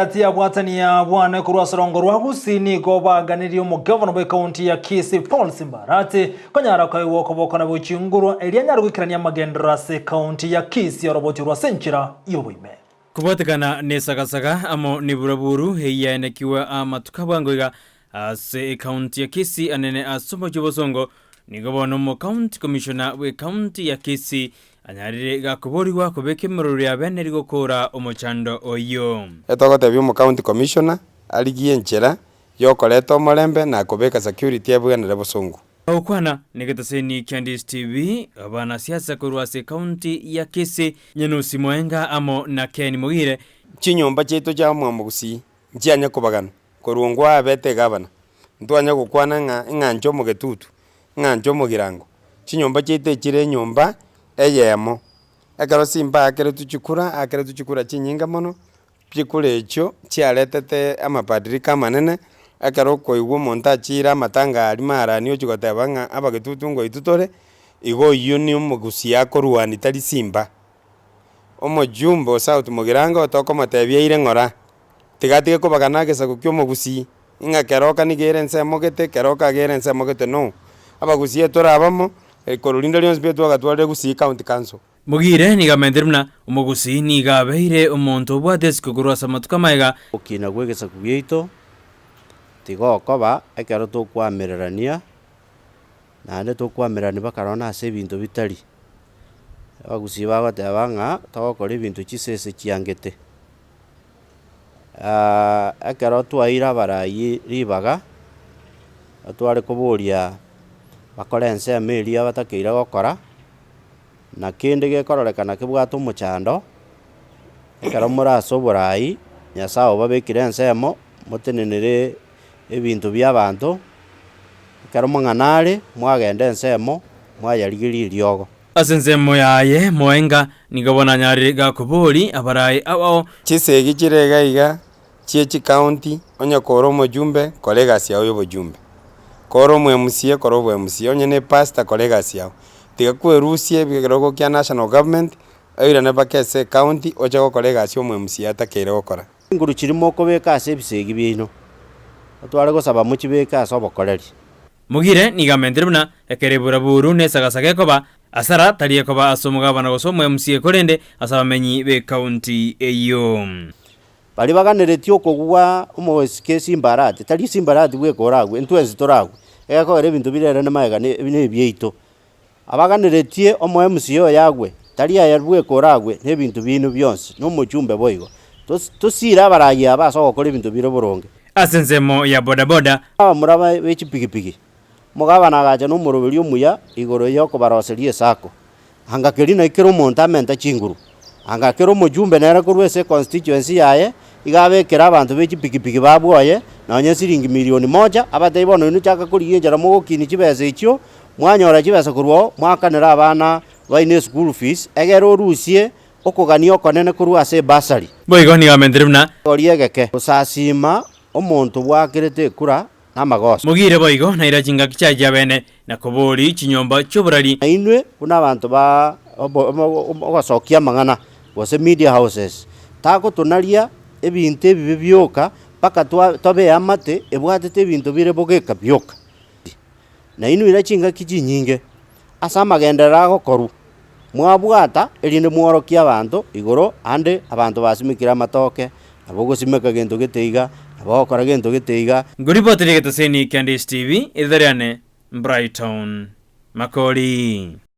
Ati abwatania bwane kurwa sorongo rwa gusini gobaganirio mu governor wa county ya Kisii Paul Simbarati konyara kwa woko boko na buchinguru elia nyarugikirania magendrase county ya Kisii roboti rwa senchira yoboime kubatikana nesagasaga amo niburaburu heyanekiwa amatukabwangoiga ase county ya Kisii anene asombo jobosongo nigobono mo county commissioner we county ya Kisii anyarire gakuboriwa kubeke mururi ya bene rigokora omochando oyo etogotebyo mo county commissioner aligie nchera yokoreto omorembe na kubeka security ebwenere bosongo okwana negetaseni Candice TV abana siasa kurwa se county ya Kisii nyenusi mwenga amo na Ken Mugire chinyomba cheto cha mwamugusi nchianya kubagana korungwa abete gabana ntwanya gukwana ngancho mu getutu ngancho mu girango chinyomba chete chire nyomba eyemo akaro simba akere tuchikura chinyinga mono pikure echo chialetete amapadiri kamanene akaro koigwo monta chira matanga ali marani ochigotebanga abagetutu ngo itutore igo yuni umugusi yakorwani tari simba omojumbo south mugirango toko matebia ire ngora tigatige kubagana gesago kyo mugusi inga keroka nigere nsemo gete keroka gere nsemo gete no abagusi etorabamo korurindo lyonse betu agatware gusi county council Mugire nigamendermna umugusi nigabeire omonto obwate kugurwa samatuka maiga okina gwegesa kugeito tigokoba ekero tokwamererania nande tokwamerani bakarona ase ebinto bitari abagusi bagoteba ng'a togokora ebinto chisese chiangete ekero twaira abarayi ribaga atware koboria bakora ensemo eria batakeire gokora na kende gekororekana kebwate omochando ekero morase oborayi nyasaye babekire ensemo motenenere ebinto bia banto ekero mong'anare mwagenda ensemo mwayarigeria eriogo ase ensemo yaye mwenga nigobona nyarire gakobori abarayi abao chisegi chirega iga chiechi county onyakoro omojumbe kolegasi yao yobojumbe koro mwemusie koro bwemusie onye ne pastor kolegasi yao tigakwerusie bigerogo kya national government oira ne bakese county ocha go kolegasi omwemusie atakeire gokora nguru chirimo kobeka ase ebisegi bino atware gosaba mochibeka ase obokoreri Mugire nigamendermna ekere buraburu nesagasaga koba asara tari koba asomugabana gosomwe MCA korende asabamenyi be county eyo bali baganeretie okogwa omwesike Simbarati tari Simbarati gwekoragwe ntwenzi toragwe egakora ebinto birere ne maega ne ebyeito abaganeretie omo MCA yagwe tari aya gwekoragwe ne ebinto bino byonse no mochumbe boigo tosira abarayi abaso gokora ebinto biro boronge asensemo ya bodaboda muraba bechipigipigi mugabana gacha no muroberi omuya igoro yoko baroserie sako hanga kerina ikero montamenta chinguru hanga kero mojumbe nera kurwese constituency yaye igabekera abantu bechipigipigi babwoye nonye siringi milioni 1 abateibono inu chaka kuriyenjera mogokini chibese icho mwanyora chibese kurwo mwakanera abana baine school fees egero rusie okogania okonene kurwa ase basari boigo nigamendermna oriegeke usasima omonto bwakirete kura namagoso Mugire boigo naira chinga kichaja bene na kobori chinyomba choborari inwe kuna abantu ba ogosokia mang'ana gose media houses tako tunaria ebintu ebi bibyoka paka tobe amate ebwatete ebintu bire bogeka byoka na inwe ira chinga kichinyinge asa magendera gokoru mwabwata erinde mworokia abantu igoro ande abantu basimikira matoke abogosimeka gento geteiga abokora gento geteiga nguripotire getaseni Candice TV idhariane Brighton Makori.